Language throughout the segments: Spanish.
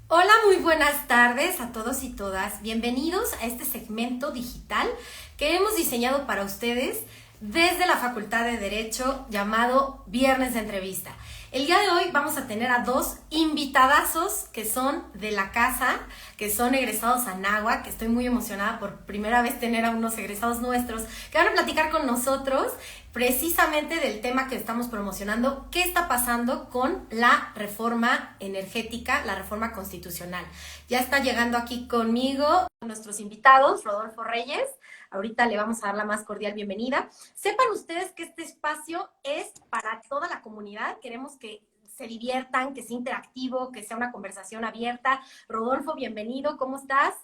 Hola, muy buenas tardes a todos y todas. Bienvenidos a este segmento digital que hemos diseñado para ustedes desde la Facultad de Derecho llamado Viernes de Entrevista. El día de hoy vamos a tener a dos invitadazos que son de la casa, que son egresados a Anáhuac, que estoy muy emocionada por primera vez tener a unos egresados nuestros que van a platicar con nosotros precisamente del tema que estamos promocionando, qué está pasando con la reforma energética, la reforma constitucional. Ya está llegando aquí conmigo nuestros invitados, Rodolfo Reyes. Ahorita le vamos a dar la más cordial bienvenida. Sepan ustedes que este espacio es para toda la comunidad. Queremos que se diviertan, que sea interactivo, que sea una conversación abierta. Rodolfo, bienvenido. ¿Cómo estás?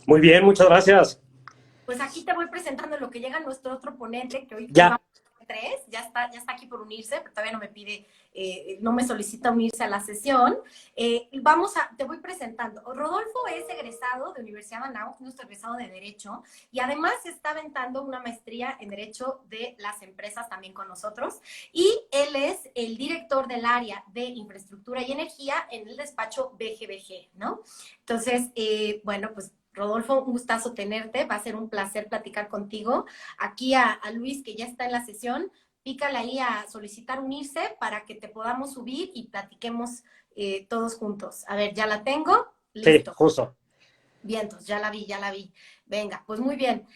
Muy bien, muchas gracias. Pues aquí te voy presentando lo que llega nuestro otro ponente, que hoy Ya, vamos a tres, ya está aquí por unirse, pero todavía no me pide, no me solicita unirse a la sesión. Te voy presentando. Rodolfo es egresado de Universidad de Anáhuac, nuestro egresado de Derecho, y además está aventando una maestría en Derecho de las Empresas también con nosotros, y él es el director del área de Infraestructura y Energía en el despacho BGBG, ¿no? Entonces, bueno, pues Rodolfo, un gustazo tenerte, va a ser un placer platicar contigo. Aquí a Luis, que ya está en la sesión, pícale ahí a solicitar unirse para que te podamos subir y platiquemos todos juntos. A ver, ya la tengo, sí, listo. justo. Vientos, ya la vi, ya la vi. Venga, pues muy bien.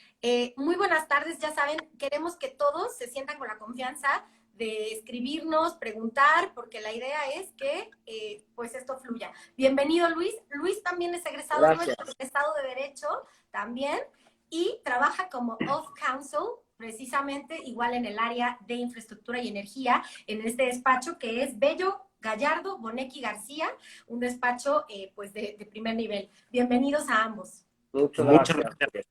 Muy buenas tardes, ya saben, queremos que todos se sientan con la confianza de escribirnos, preguntar, porque la idea es que pues esto fluya. Bienvenido Luis. Luis también es egresado Gracias. nuestro, egresado de Derecho también, y trabaja como Oath Counsel, precisamente igual en el área de infraestructura y energía, en este despacho que es Bello Gallardo Bonecki García, un despacho pues de primer nivel. Bienvenidos a ambos. Muchas gracias.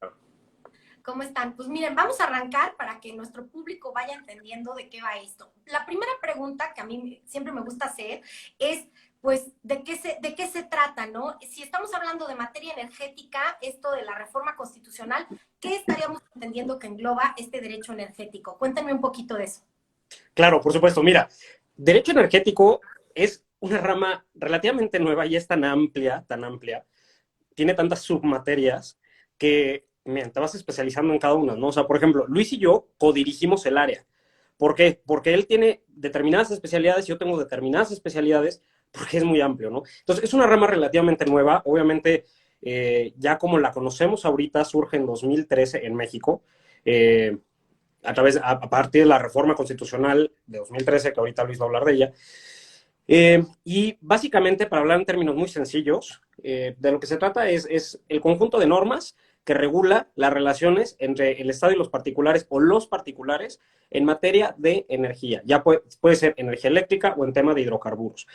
¿Cómo están? Pues miren, vamos a arrancar para que nuestro público vaya entendiendo de qué va esto. La primera pregunta que a mí siempre me gusta hacer es, pues, ¿de qué se trata, no? Si estamos hablando de materia energética, esto de la reforma constitucional, ¿qué estaríamos entendiendo que engloba este derecho energético? Cuéntenme un poquito de eso. Claro, por supuesto. Mira, derecho energético es una rama relativamente nueva y es tan amplia, tiene tantas submaterias que, mira, te vas especializando en cada una, ¿no? O sea, por ejemplo, Luis y yo codirigimos el área. ¿Por qué? Porque él tiene determinadas especialidades y yo tengo determinadas especialidades, porque es muy amplio, ¿no? Entonces, es una rama relativamente nueva. Obviamente, ya como la conocemos ahorita, surge en 2013 en México, eh, a partir de la reforma constitucional de 2013, que ahorita Luis va a hablar de ella. Y básicamente, para hablar en términos muy sencillos, de lo que se trata es el conjunto de normas que regula las relaciones entre el Estado y los particulares o los particulares en materia de energía. Ya puede ser energía eléctrica o en tema de hidrocarburos.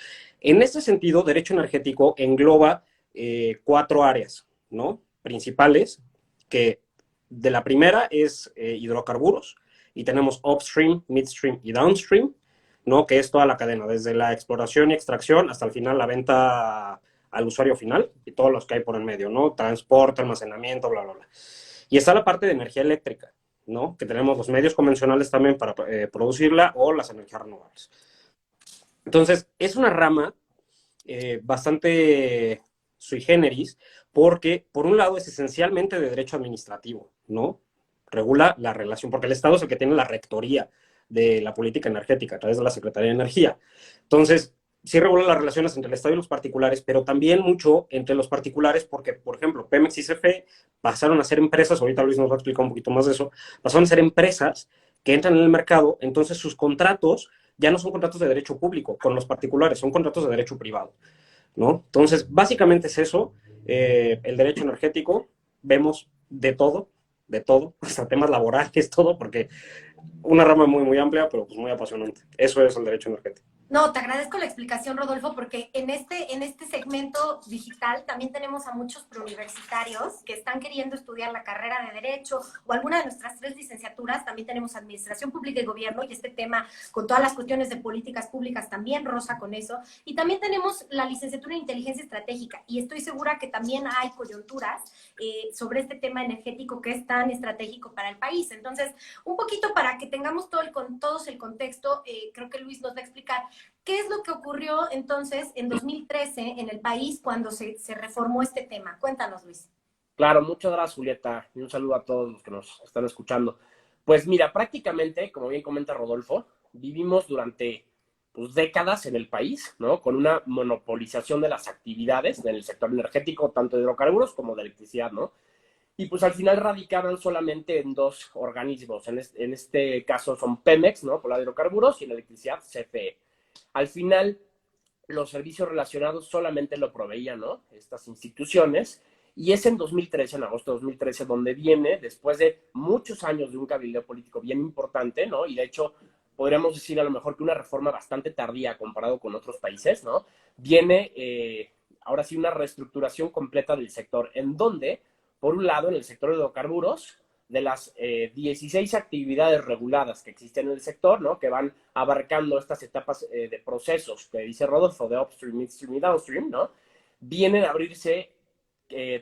En este sentido, derecho energético engloba cuatro áreas, ¿no? Principales, que de la primera es hidrocarburos, y tenemos upstream, midstream y downstream, ¿no? Que es toda la cadena, desde la exploración y extracción hasta el final la venta al usuario final y todos los que hay por el medio, ¿no? Transporte, almacenamiento, bla, bla, bla. Y está la parte de energía eléctrica, ¿no? Que tenemos los medios convencionales también para producirla o las energías renovables. Entonces, es una rama bastante sui generis porque, por un lado, es esencialmente de derecho administrativo, ¿no? Regula la relación, porque el Estado es el que tiene la rectoría de la política energética a través de la Secretaría de Energía. Entonces, sí regula las relaciones entre el Estado y los particulares, pero también mucho entre los particulares, porque, por ejemplo, Pemex y CFE pasaron a ser empresas, ahorita Luis nos va a explicar un poquito más de eso, pasaron a ser empresas que entran en el mercado, entonces sus contratos ya no son contratos de derecho público con los particulares, son contratos de derecho privado, ¿no? Entonces, básicamente es eso, el derecho energético, vemos de todo, hasta temas laborales, todo, porque una rama muy, muy amplia, pero pues muy apasionante. Eso es el derecho energético. No, te agradezco la explicación, Rodolfo, porque en este segmento digital también tenemos a muchos preuniversitarios que están queriendo estudiar la carrera de Derecho o alguna de nuestras tres licenciaturas. También tenemos Administración Pública y Gobierno, y este tema con todas las cuestiones de políticas públicas también rosa con eso. Y también tenemos la licenciatura en Inteligencia Estratégica, y estoy segura que también hay coyunturas sobre este tema energético que es tan estratégico para el país. Entonces, un poquito para para que tengamos todos el contexto, creo que Luis nos va a explicar qué es lo que ocurrió entonces en 2013 en el país cuando se reformó este tema. Cuéntanos, Luis. Claro, muchas gracias, Julieta, y un saludo a todos los que nos están escuchando. Pues mira, prácticamente, como bien comenta Rodolfo, vivimos durante pues, décadas en el país, ¿no? Con una monopolización de las actividades en el sector energético, tanto de hidrocarburos como de electricidad, ¿no? Y pues al final radicaban solamente en dos organismos. En este caso son Pemex, ¿no? Por la de hidrocarburos, y en electricidad CFE. Al final, los servicios relacionados solamente lo proveían, ¿no? Estas instituciones. Y es en 2013, en agosto de 2013, donde viene, después de muchos años de un cabildeo político bien importante, ¿no? Y de hecho, podríamos decir a lo mejor que una reforma bastante tardía comparado con otros países, ¿no? Viene, ahora sí, una reestructuración completa del sector, en donde, por un lado, en el sector de hidrocarburos, de las 16 actividades reguladas que existen en el sector, ¿no? Que van abarcando estas etapas de procesos que dice Rodolfo, de upstream, midstream y downstream, ¿no? Vienen a abrirse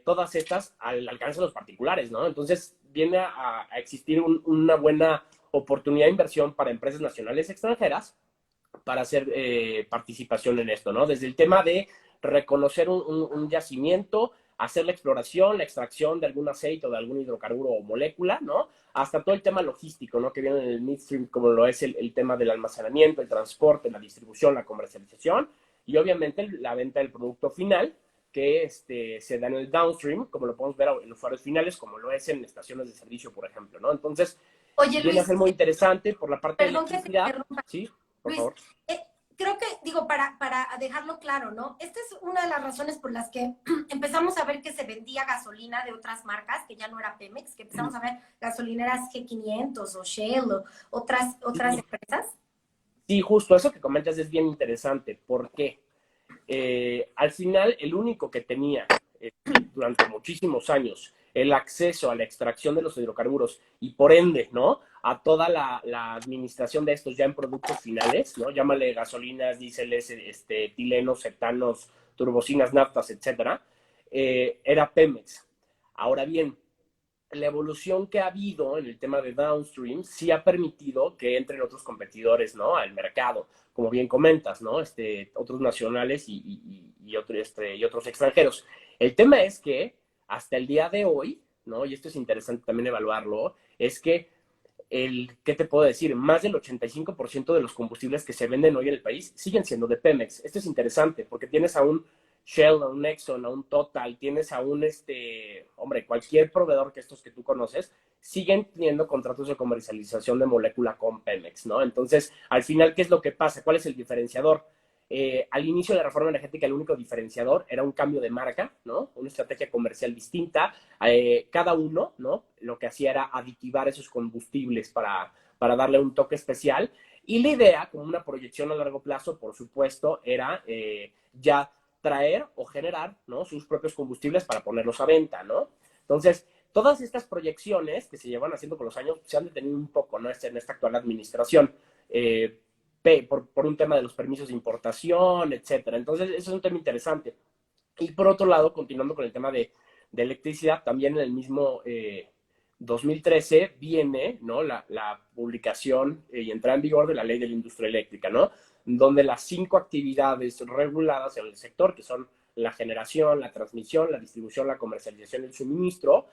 todas estas al alcance de los particulares, ¿no? Entonces viene a existir una buena oportunidad de inversión para empresas nacionales y extranjeras para hacer participación en esto, ¿no? Desde el tema de reconocer un yacimiento, hacer la exploración, la extracción de algún aceite o de algún hidrocarburo o molécula, ¿no? Hasta todo el tema logístico, ¿no? Que viene en el midstream, como lo es el tema del almacenamiento, el transporte, la distribución, la comercialización y obviamente la venta del producto final, que se da en el downstream, como lo podemos ver en usuarios finales, como lo es en estaciones de servicio, por ejemplo, ¿no? Entonces, Oye, viene a Luis, ser muy interesante por la parte de perdón que te electricidad. interrumpa. Sí, por Luis, favor. creo que, digo, para dejarlo claro, ¿no? Esta es una de las razones por las que empezamos a ver que se vendía gasolina de otras marcas, que ya no era Pemex, que empezamos a ver gasolineras G500 o Shell o otras empresas. Sí, justo eso que comentas es bien interesante. ¿Por qué? Al final, el único que tenía durante muchísimos años el acceso a la extracción de los hidrocarburos y por ende, ¿no? A toda la administración de estos ya en productos finales, ¿no? Llámale gasolinas, diéseles, tilenos, cetanos, turbocinas, naftas, etcétera, era Pemex. Ahora bien, la evolución que ha habido en el tema de downstream sí ha permitido que entren otros competidores, ¿no? Al mercado, como bien comentas, ¿no? Otros nacionales y otros extranjeros. El tema es que hasta el día de hoy, ¿no? Y esto es interesante también evaluarlo, es que ¿qué te puedo decir? Más del 85% de los combustibles que se venden hoy en el país siguen siendo de Pemex. Esto es interesante porque tienes a un Shell, a un Exxon, a un Total, tienes a un, hombre, cualquier proveedor que estos que tú conoces, siguen teniendo contratos de comercialización de molécula con Pemex, ¿no? Entonces, al final, ¿qué es lo que pasa? ¿Cuál es el diferenciador? Al inicio de la reforma energética, el único diferenciador era un cambio de marca, ¿no? Una estrategia comercial distinta. Cada uno, ¿no? Lo que hacía era aditivar esos combustibles para darle un toque especial. Y la idea, como una proyección a largo plazo, por supuesto, era ya traer o generar, ¿no? Sus propios combustibles para ponerlos a venta, ¿no? Entonces, todas estas proyecciones que se llevan haciendo con los años se han detenido un poco, ¿no? En esta actual administración. Por un tema de los permisos de importación, etcétera. Entonces, eso es un tema interesante. Y por otro lado, continuando con el tema de electricidad, también en el mismo 2013 viene, ¿no? la publicación y entrada en vigor de la Ley de la Industria Eléctrica, ¿no? Donde las 5 actividades reguladas en el sector, que son la generación, la transmisión, la distribución, la comercialización y el suministro,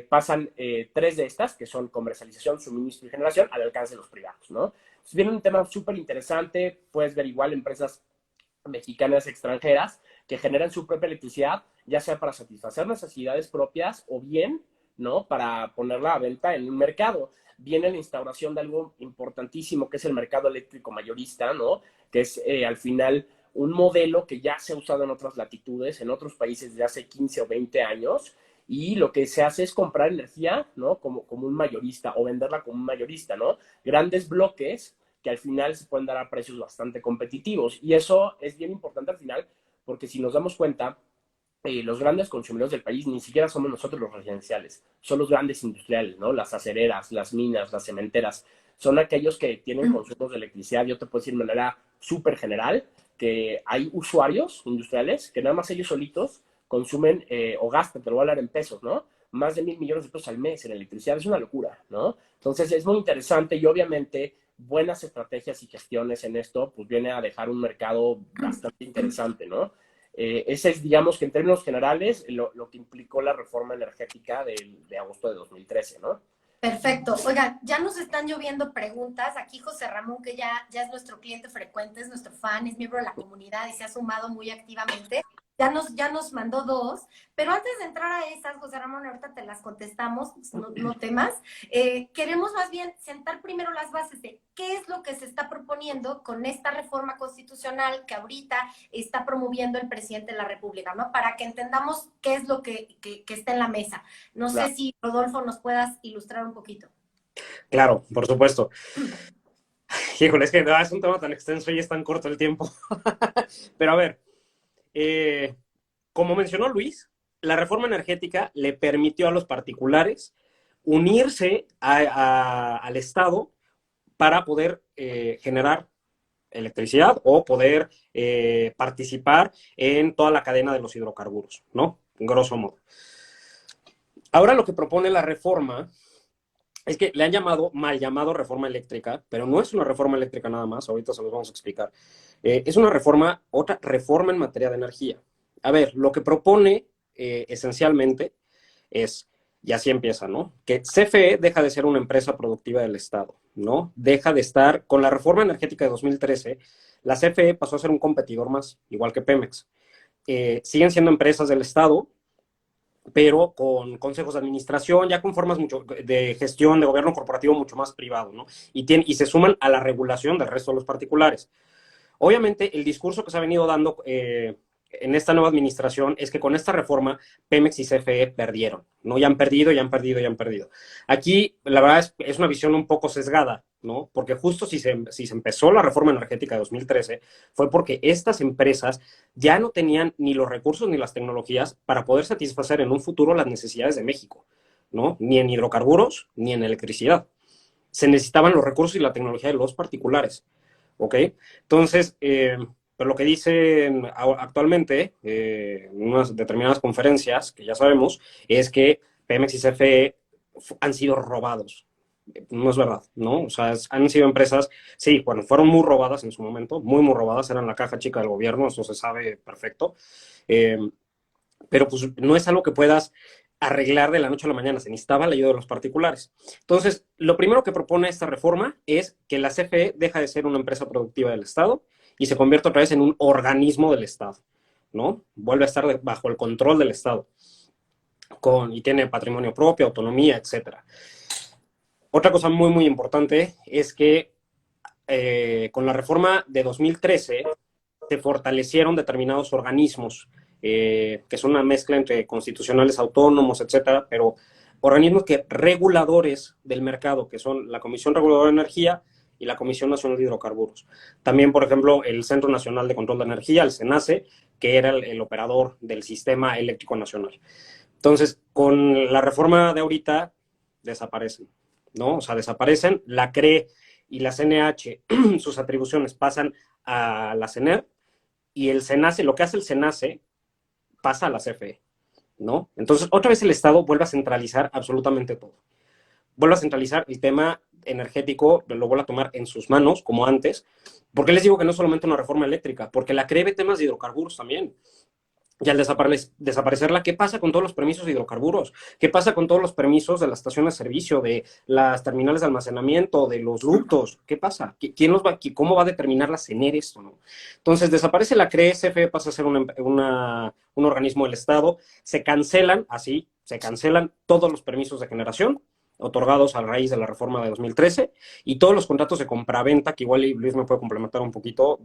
pasan 3 de estas, que son comercialización, suministro y generación, al alcance de los privados, ¿no? Entonces viene un tema súper interesante, puedes ver igual empresas mexicanas extranjeras que generan su propia electricidad, ya sea para satisfacer necesidades propias o bien, ¿no? Para ponerla a venta en un mercado. Viene la instauración de algo importantísimo que es el mercado eléctrico mayorista, ¿no? Que es al final un modelo que ya se ha usado en otras latitudes, en otros países desde hace 15 o 20 años, y lo que se hace es comprar energía, ¿no? Como un mayorista o venderla como un mayorista, ¿no? Grandes bloques que al final se pueden dar a precios bastante competitivos. Y eso es bien importante al final, porque si nos damos cuenta, los grandes consumidores del país ni siquiera somos nosotros los residenciales, son los grandes industriales, ¿no? Las acereras, las minas, las cementeras, son aquellos que tienen consumos de electricidad. Yo te puedo decir de manera súper general que hay usuarios industriales que nada más ellos solitos consumen o gastan, te lo voy a hablar en pesos, ¿no? más de 1,000 millones de pesos al mes en electricidad. Es una locura, ¿no? Entonces es muy interesante y obviamente buenas estrategias y gestiones en esto, pues viene a dejar un mercado bastante interesante, ¿no? Ese es, digamos que en términos generales, lo que implicó la reforma energética de agosto de 2013, ¿no? Perfecto. Oigan, ya nos están lloviendo preguntas. Aquí José Ramón, que ya es nuestro cliente frecuente, es nuestro fan, es miembro de la comunidad y se ha sumado muy activamente. Ya nos mandó dos, pero antes de entrar a esas, José Ramón, ahorita te las contestamos, no temas. Queremos más bien sentar primero las bases de qué es lo que se está proponiendo con esta reforma constitucional que ahorita está promoviendo el presidente de la República, ¿no? Para que entendamos qué es lo que está en la mesa. No Claro. sé si, Rodolfo, nos puedas ilustrar un poquito. Claro, por supuesto. Híjole, es que es un tema tan extenso y es tan corto el tiempo. Pero a ver, como mencionó Luis, la reforma energética le permitió a los particulares unirse al Estado para poder generar electricidad o poder participar en toda la cadena de los hidrocarburos, ¿no? Grosso modo. Ahora lo que propone la reforma es que le han mal llamado reforma eléctrica, pero no es una reforma eléctrica nada más, ahorita se los vamos a explicar. Es una reforma, otra reforma en materia de energía. A ver, lo que propone esencialmente es, y así empieza, ¿no? Que CFE deja de ser una empresa productiva del Estado, ¿no? Deja de estar, con la reforma energética de 2013, la CFE pasó a ser un competidor más, igual que Pemex. Siguen siendo empresas del Estado, pero con consejos de administración, ya con formas mucho de gestión de gobierno corporativo mucho más privado, ¿no? Y se suman a la regulación del resto de los particulares. Obviamente, el discurso que se ha venido dando en esta nueva administración es que con esta reforma Pemex y CFE perdieron, ¿no? Ya han perdido, ya han perdido, ya han perdido. Aquí, la verdad, es una visión un poco sesgada, ¿no? Porque justo si se empezó la reforma energética de 2013 fue porque estas empresas ya no tenían ni los recursos ni las tecnologías para poder satisfacer en un futuro las necesidades de México, ¿no? Ni en hidrocarburos, ni en electricidad. Se necesitaban los recursos y la tecnología de los particulares, ¿ok? Entonces, pero lo que dicen actualmente en unas determinadas conferencias, que ya sabemos, es que Pemex y CFE han sido robados. No es verdad, ¿no? O sea, han sido empresas, sí, bueno, fueron muy robadas en su momento, muy, muy robadas, eran la caja chica del gobierno, eso se sabe perfecto, pero pues no es algo que puedas arreglar de la noche a la mañana, se necesitaba la ayuda de los particulares. Entonces, lo primero que propone esta reforma es que la CFE deja de ser una empresa productiva del Estado y se convierte otra vez en un organismo del Estado, ¿no? Vuelve a estar bajo el control del Estado y tiene patrimonio propio, autonomía, etcétera. Otra cosa muy, muy importante es que con la reforma de 2013 se fortalecieron determinados organismos que son una mezcla entre constitucionales autónomos, etcétera, pero organismos reguladores del mercado, que son la Comisión Reguladora de Energía y la Comisión Nacional de Hidrocarburos. También, por ejemplo, el Centro Nacional de Control de Energía, el CENACE, que era el operador del Sistema Eléctrico Nacional. Entonces, con la reforma de ahorita, desaparecen, ¿no? O sea, desaparecen, la CRE y la CNH, sus atribuciones pasan a la CENER, y el CENACE, lo que hace el CENACE, pasa a la CFE, ¿no? Entonces, otra vez el Estado vuelve a centralizar absolutamente todo. Vuelve a centralizar el tema energético, lo vuelve a tomar en sus manos, como antes. ¿Por qué les digo que no es solamente una reforma eléctrica? Porque la CRE ve temas de hidrocarburos también. Y al desaparecerla, ¿qué pasa con todos los permisos de hidrocarburos? ¿Qué pasa con todos los permisos de las estaciones de servicio, de las terminales de almacenamiento, de los ductos? ¿Qué pasa? ¿Cómo va a determinar la CENER esto, no? Entonces, desaparece la CRE, CFE pasa a ser un organismo del Estado, se cancelan todos los permisos de generación otorgados a raíz de la reforma de 2013 y todos los contratos de compraventa, que igual Luis me puede complementar un poquito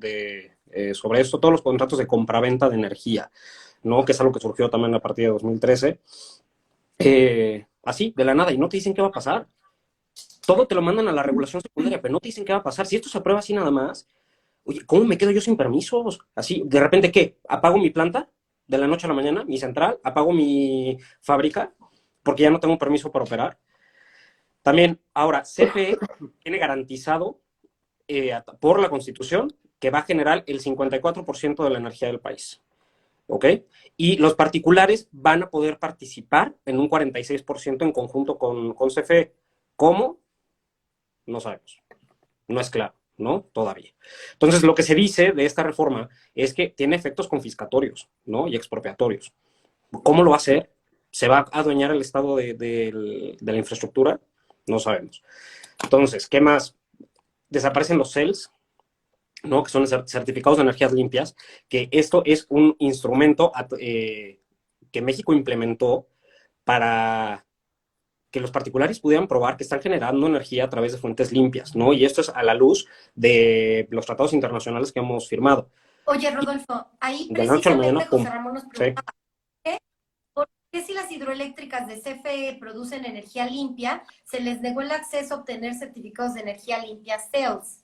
sobre esto, todos los contratos de compraventa de energía, ¿no? Que es algo que surgió también a partir de 2013, así, de la nada, y no te dicen qué va a pasar. Todo te lo mandan a la regulación secundaria, pero no te dicen qué va a pasar. Si esto se aprueba así nada más, oye, ¿cómo me quedo yo sin permisos? Así, de repente, ¿qué? ¿Apago mi planta de la noche a la mañana, mi central? ¿Apago mi fábrica porque ya no tengo permiso para operar? También, ahora, CFE tiene garantizado por la Constitución que va a generar el 54% de la energía del país, ¿ok? Y los particulares van a poder participar en un 46% en conjunto con CFE. ¿Cómo? No sabemos. No es claro, ¿no? Todavía. Entonces, lo que se dice de esta reforma es que tiene efectos confiscatorios, ¿no? Y expropiatorios. ¿Cómo lo va a hacer? ¿Se va a adueñar el Estado de la infraestructura? No sabemos. Entonces, ¿qué más? Desaparecen los CELS, ¿no? Que son certificados de energías limpias, que esto es un instrumento que México implementó para que los particulares pudieran probar que están generando energía a través de fuentes limpias, ¿no? Y esto es a la luz de los tratados internacionales que hemos firmado. Oye, Rodolfo, ahí De la noche a la precisamente mañana, pum. José Ramón nos Sí. pregunta, ¿por qué si las hidroeléctricas de CFE producen energía limpia, se les negó el acceso a obtener certificados de energía limpia CELS?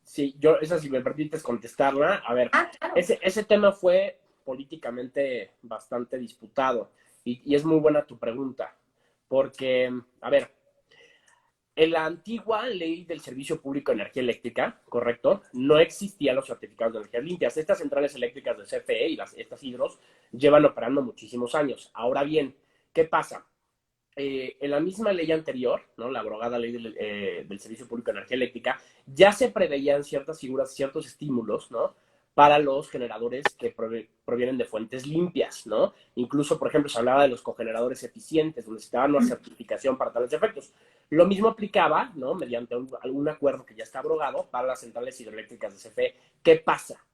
Sí, yo, esa si me permites contestarla. A ver, Claro. ese tema fue políticamente bastante disputado y es muy buena tu pregunta, porque, a ver, en la antigua ley del Servicio Público de Energía Eléctrica, ¿correcto? No existían los certificados de energías limpias. Estas centrales eléctricas de CFE y estas hidros llevan operando muchísimos años. Ahora bien, ¿qué pasa? En la misma ley anterior, ¿no? La abrogada ley del Servicio Público de Energía Eléctrica, ya se preveían ciertas figuras, ciertos estímulos, ¿no? Para los generadores que provienen de fuentes limpias, ¿no? Incluso, por ejemplo, se hablaba de los cogeneradores eficientes, donde necesitaban una certificación para tales efectos. Lo mismo aplicaba, ¿no? Mediante algún acuerdo que ya está abrogado para las centrales hidroeléctricas de CFE. ¿Qué pasa?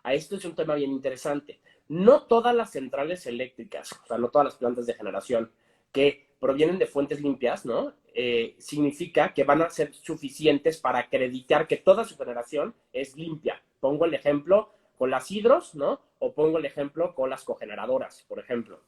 A esto es un tema bien interesante. No todas las centrales eléctricas, o sea, no todas las plantas de generación que provienen de fuentes limpias, ¿no? Significa que van a ser suficientes para acreditar que toda su generación es limpia. Pongo el ejemplo con las hidros, ¿no? O pongo el ejemplo con las cogeneradoras, por ejemplo.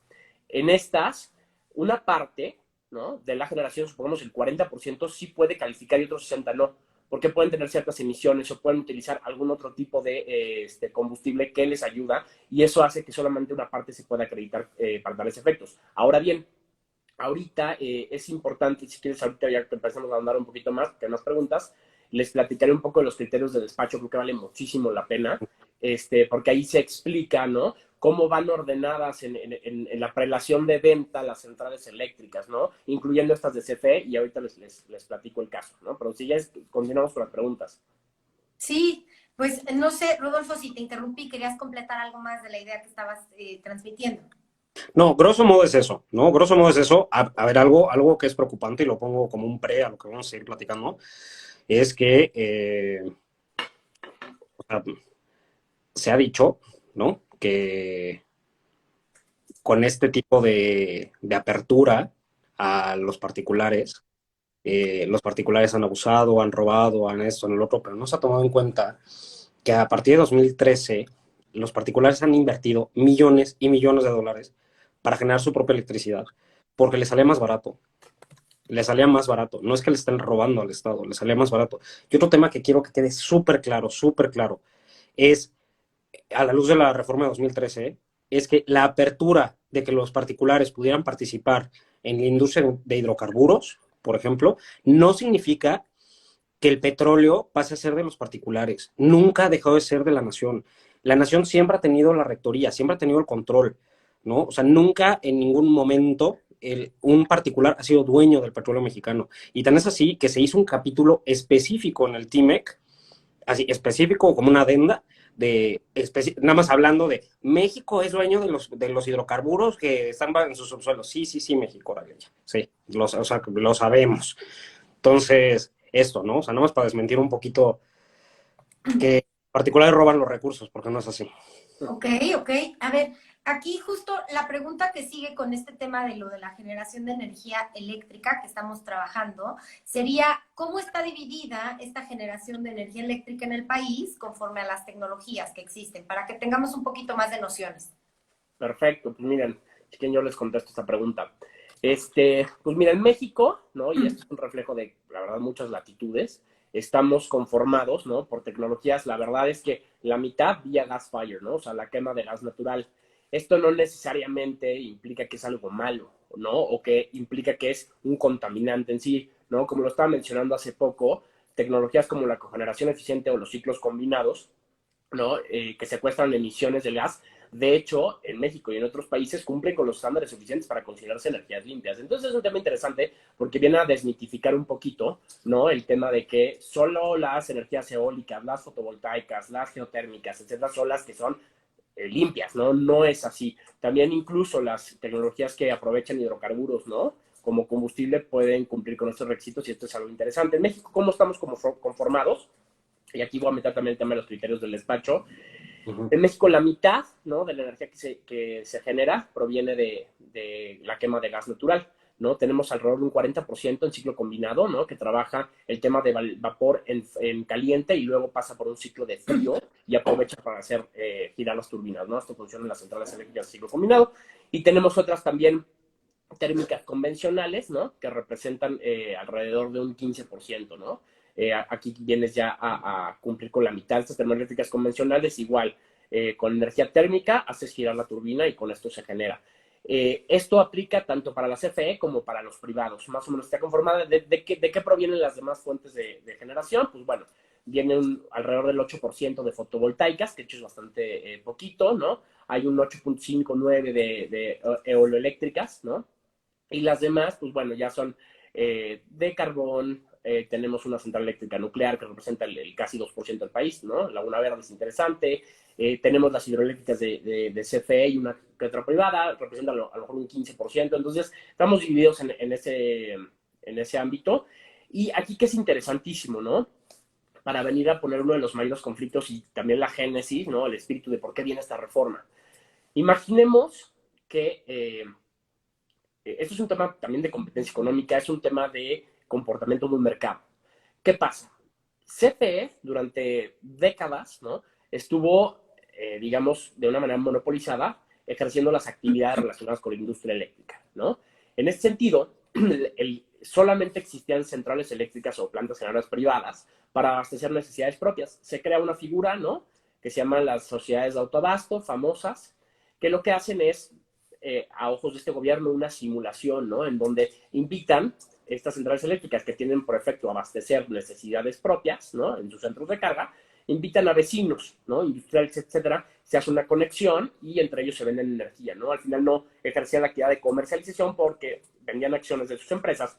En estas, una parte, ¿no? De la generación, supongamos el 40%, sí puede calificar y otro 60% no, porque pueden tener ciertas emisiones o pueden utilizar algún otro tipo de combustible que les ayuda y eso hace que solamente una parte se pueda acreditar para tales efectos. Ahora bien, ahorita es importante, si quieres ahorita ya que empezamos a andar un poquito más, que más preguntas, les platicaré un poco de los criterios de despacho, creo que vale muchísimo la pena, porque ahí se explica, ¿no? Cómo van ordenadas en la prelación de venta las centrales eléctricas, ¿no? Incluyendo estas de CFE, y ahorita les platico el caso, ¿no? Pero si ya continuamos con las preguntas. Sí, pues no sé, Rodolfo, si te interrumpí, querías completar algo más de la idea que estabas transmitiendo. No, grosso modo es eso, ¿no? Grosso modo es eso. A ver, algo que es preocupante y lo pongo como un pre a lo que vamos a seguir platicando, es que o sea, se ha dicho, ¿no? Que con este tipo de apertura a los particulares han abusado, han robado, han esto, en el otro, pero no se ha tomado en cuenta que a partir de 2013 los particulares han invertido millones y millones de dólares para generar su propia electricidad, porque les salía más barato. Les salía más barato. No es que le estén robando al Estado, les salía más barato. Y otro tema que quiero que quede súper claro, es, a la luz de la reforma de 2013, es que la apertura de que los particulares pudieran participar en la industria de hidrocarburos, por ejemplo, no significa que el petróleo pase a ser de los particulares. Nunca ha dejado de ser de la nación. La nación siempre ha tenido la rectoría, siempre ha tenido el control, ¿no? O sea, nunca en ningún momento un particular ha sido dueño del petróleo mexicano. Y tan es así que se hizo un capítulo específico en el TIMEC, así específico como una adenda, nada más hablando de México es dueño de los hidrocarburos que están en sus subsuelos. Sí, México, sí, o sea, lo sabemos. Entonces, esto, ¿no? O sea, nada más para desmentir un poquito que particulares roban los recursos, porque no es así. Ok. A ver, aquí justo la pregunta que sigue con este tema de lo de la generación de energía eléctrica que estamos trabajando sería, ¿cómo está dividida esta generación de energía eléctrica en el país conforme a las tecnologías que existen? Para que tengamos un poquito más de nociones. Perfecto, pues miren, es que yo les contesto esta pregunta. Pues mira, en México, ¿no? Y esto es un reflejo de, la verdad, muchas latitudes, estamos conformados, ¿no? Por tecnologías, la verdad es que la mitad vía gas fire, ¿no? O sea, la quema de gas natural. Esto no necesariamente implica que es algo malo, ¿no? O que implica que es un contaminante en sí, ¿no? Como lo estaba mencionando hace poco, tecnologías como la cogeneración eficiente o los ciclos combinados, ¿no? Que secuestran emisiones del gas, De hecho, en México y en otros países cumplen con los estándares suficientes para considerarse energías limpias. Entonces es un tema interesante porque viene a desmitificar un poquito, ¿no? El tema de que solo las energías eólicas, las fotovoltaicas, las geotérmicas, etcétera, son las que son limpias, ¿no? No es así. También incluso las tecnologías que aprovechan hidrocarburos, ¿no? Como combustible pueden cumplir con estos requisitos y esto es algo interesante. En México, ¿cómo estamos conformados? Y aquí voy a meter también el tema de los criterios del despacho. En México la mitad, ¿no?, de la energía que se genera proviene de la quema de gas natural, ¿no? Tenemos alrededor de un 40% en ciclo combinado, ¿no?, que trabaja el tema de vapor en caliente y luego pasa por un ciclo de frío y aprovecha para hacer girar las turbinas, ¿no? Esto funciona en las centrales eléctricas de ciclo combinado. Y tenemos otras también térmicas convencionales, ¿no?, que representan alrededor de un 15%, ¿no? Aquí vienes ya a cumplir con la mitad de estas termoeléctricas convencionales, igual, con energía térmica haces girar la turbina y con esto se genera. Esto aplica tanto para la CFE como para los privados, más o menos está conformada. ¿De qué provienen las demás fuentes de generación? Pues bueno, viene alrededor del 8% de fotovoltaicas, que de hecho es bastante poquito, ¿no? Hay un 8.59 de eoloeléctricas, ¿no? Y las demás, pues bueno, ya son de carbón. Tenemos una central eléctrica nuclear que representa el casi 2% del país, ¿no? Laguna Verde es interesante. Tenemos las hidroeléctricas de CFE y una que otra privada, representan a lo mejor un 15%. Entonces, estamos divididos en ese ámbito. Y aquí que es interesantísimo, ¿no? Para venir a poner uno de los mayores conflictos y también la génesis, ¿no? El espíritu de por qué viene esta reforma. Imaginemos que esto es un tema también de competencia económica, es un tema de comportamiento de un mercado. ¿Qué pasa? CFE durante décadas, ¿no?, estuvo, digamos, de una manera monopolizada, ejerciendo las actividades relacionadas con la industria eléctrica, ¿no? En este sentido, solamente existían centrales eléctricas o plantas generadoras privadas para abastecer necesidades propias. Se crea una figura, ¿no?, que se llaman las sociedades de autoabasto, famosas, que lo que hacen es, a ojos de este gobierno, una simulación, ¿no?, en donde invitan estas centrales eléctricas que tienen por efecto abastecer necesidades propias, ¿no?, en sus centros de carga, invitan a vecinos, ¿no?, industriales, etcétera, se hace una conexión y entre ellos se venden energía, ¿no? Al final no ejercían la actividad de comercialización porque vendían acciones de sus empresas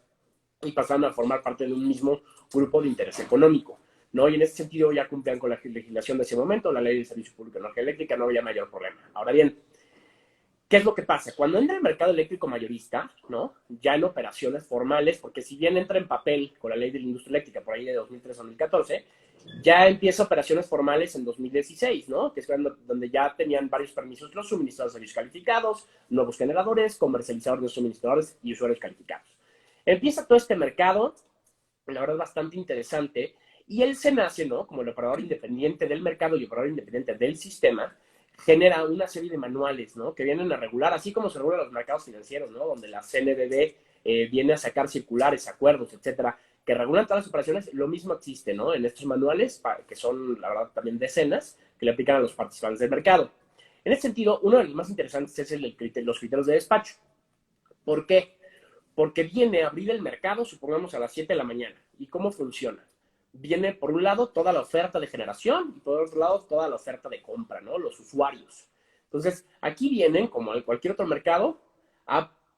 y pasaban a formar parte de un mismo grupo de interés económico, ¿no? Y en ese sentido ya cumplían con la legislación de ese momento, la ley del Servicio Público de Energía Eléctrica, no había mayor problema. Ahora bien, ¿qué es lo que pasa? Cuando entra el mercado eléctrico mayorista, ¿no?, ya en operaciones formales, porque si bien entra en papel con la ley de la industria eléctrica por ahí de 2003-2014, ya empieza operaciones formales en 2016, ¿no?, que es donde ya tenían varios permisos los suministradores de servicios calificados, nuevos generadores, comercializadores de suministradores y usuarios calificados. Empieza todo este mercado, la verdad bastante interesante, y él se nace, ¿no?, como el operador independiente del mercado y operador independiente del sistema, genera una serie de manuales, ¿no?, que vienen a regular, así como se regulan los mercados financieros, ¿no?, donde la CNBV viene a sacar circulares, acuerdos, etcétera, que regulan todas las operaciones. Lo mismo existe, ¿no?, en estos manuales, que son, la verdad, también decenas, que le aplican a los participantes del mercado. En ese sentido, uno de los más interesantes es los criterios de despacho. ¿Por qué? Porque viene a abrir el mercado, supongamos, a las 7 de la mañana. ¿Y cómo funciona? Viene, por un lado, toda la oferta de generación y, por otro lado, toda la oferta de compra, ¿no?, los usuarios. Entonces, aquí vienen, como en cualquier otro mercado,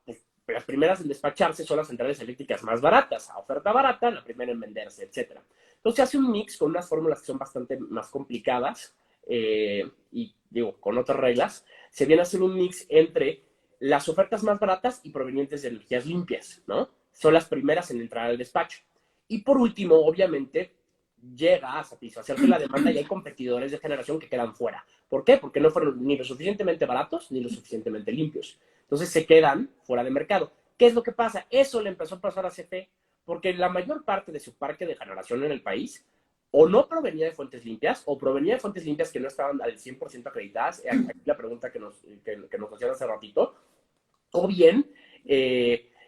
pues, las primeras en despacharse son las centrales eléctricas más baratas, a oferta barata, la primera en venderse, etc. Entonces, se hace un mix con unas fórmulas que son bastante más complicadas y, digo, con otras reglas. Se viene a hacer un mix entre las ofertas más baratas y provenientes de energías limpias, ¿no? Son las primeras en entrar al despacho. Y por último, obviamente, llega a satisfacerse la demanda y hay competidores de generación que quedan fuera. ¿Por qué? Porque no fueron ni lo suficientemente baratos ni lo suficientemente limpios. Entonces se quedan fuera de mercado. ¿Qué es lo que pasa? Eso le empezó a pasar a CFE, porque la mayor parte de su parque de generación en el país o no provenía de fuentes limpias o provenía de fuentes limpias que no estaban al 100% acreditadas. Aquí la pregunta que nos hacían hace ratito. O bien,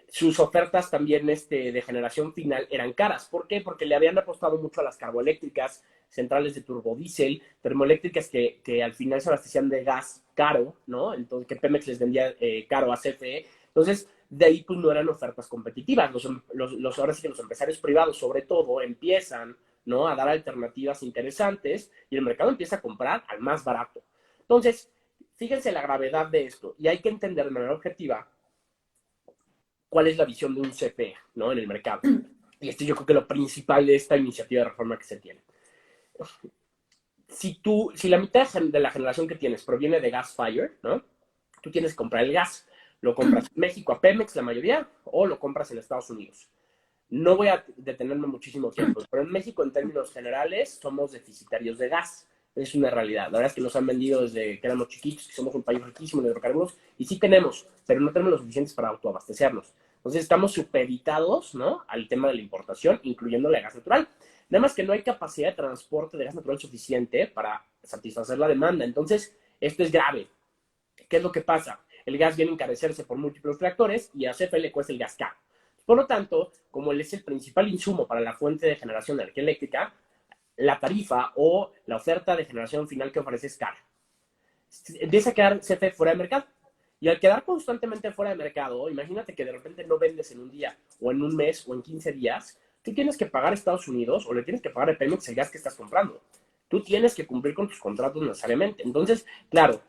sus ofertas también de generación final eran caras. ¿Por qué? Porque le habían apostado mucho a las carboeléctricas, centrales de turbodiesel, termoeléctricas que al final se abastecían de gas caro, ¿no? Entonces, que Pemex les vendía caro a CFE. Entonces, de ahí pues no eran ofertas competitivas. Ahora sí que los empresarios privados, sobre todo, empiezan, ¿no?, a dar alternativas interesantes y el mercado empieza a comprar al más barato. Entonces, fíjense la gravedad de esto, y hay que entender de manera objetiva cuál es la visión de un CFE, ¿no? En el mercado. Y esto yo creo que lo principal de esta iniciativa de reforma que se tiene. Si la mitad de la generación que tienes proviene de gas fire, ¿no? Tú tienes que comprar el gas. Lo compras en México a Pemex, la mayoría, o lo compras en Estados Unidos. No voy a detenerme muchísimo tiempo, pero en México, en términos generales, somos deficitarios de gas. Es una realidad. La verdad es que nos han vendido desde que éramos chiquitos, que somos un país riquísimo en hidrocarburos, y sí tenemos, pero no tenemos lo suficientes para autoabastecernos. Entonces estamos supeditados, ¿no?, al tema de la importación, incluyendo la gas natural. Nada más que no hay capacidad de transporte de gas natural suficiente para satisfacer la demanda. Entonces, esto es grave. ¿Qué es lo que pasa? El gas viene a encarecerse por múltiples factores y a CFE le cuesta el gas caro. Por lo tanto, como él es el principal insumo para la fuente de generación de energía eléctrica, la tarifa o la oferta de generación final que ofrece es cara. Empieza a quedar CFE fuera de mercado. Y al quedar constantemente fuera de mercado, imagínate que de repente no vendes en un día, o en un mes, o en 15 días, tú tienes que pagar a Estados Unidos o le tienes que pagar a Pemex el gas que estás comprando. Tú tienes que cumplir con tus contratos necesariamente. Entonces, claro,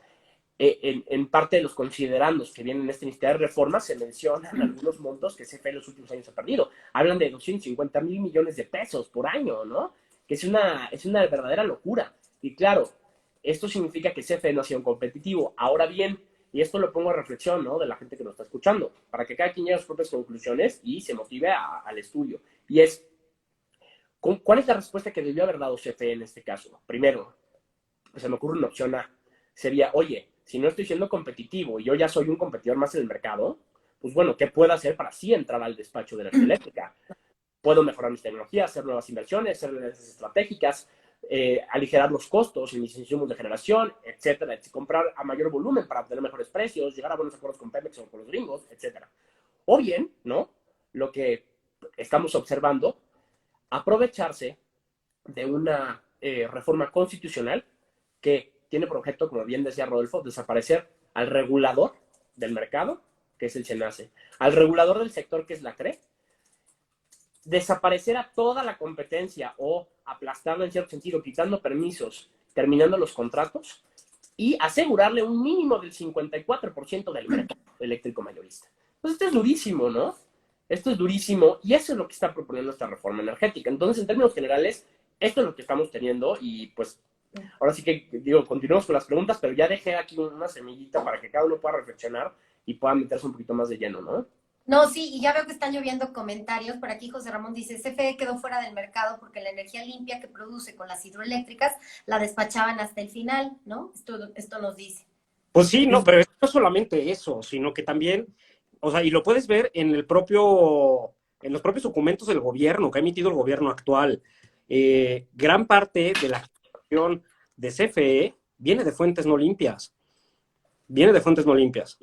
en parte de los considerandos que vienen en esta iniciativa de reforma se mencionan algunos montos que CFE en los últimos años ha perdido. Hablan de 250,000 millones de pesos por año, ¿no? Que es una verdadera locura. Y claro, esto significa que CFE no ha sido competitivo. Ahora bien, y esto lo pongo a reflexión, ¿no?, de la gente que nos está escuchando, para que cada quien llegue a sus propias conclusiones y se motive al estudio. Y es, ¿cuál es la respuesta que debió haber dado CFE en este caso? Primero, pues se me ocurre una opción A. Sería, oye, si no estoy siendo competitivo y yo ya soy un competidor más en el mercado, pues bueno, ¿qué puedo hacer para así entrar al despacho de energía eléctrica? Puedo mejorar mis tecnologías, hacer nuevas inversiones, hacer alianzas estratégicas, aligerar los costos en mis insumos de generación, etcétera, comprar a mayor volumen para obtener mejores precios, llegar a buenos acuerdos con Pemex o con los gringos, etcétera. O bien, ¿no?, lo que estamos observando, aprovecharse de una reforma constitucional que tiene por objeto, como bien decía Rodolfo, desaparecer al regulador del mercado, que es el SENACE, al regulador del sector, que es la CRE, desaparecer a toda la competencia o aplastarla en cierto sentido, quitando permisos, terminando los contratos y asegurarle un mínimo del 54% del mercado eléctrico mayorista. Pues esto es durísimo, ¿no? Esto es durísimo y eso es lo que está proponiendo esta reforma energética. Entonces, en términos generales, esto es lo que estamos teniendo y pues ahora sí que digo, continuamos con las preguntas, pero ya dejé aquí una semillita para que cada uno pueda reflexionar y pueda meterse un poquito más de lleno, ¿no? No, sí, y ya veo que están lloviendo comentarios. Por aquí José Ramón dice, CFE quedó fuera del mercado porque la energía limpia que produce con las hidroeléctricas la despachaban hasta el final, ¿no? Esto nos dice. Pues sí, no, pero no es solamente eso, sino que también, o sea, y lo puedes ver en los propios documentos del gobierno, que ha emitido el gobierno actual. Gran parte de la generación de CFE viene de fuentes no limpias.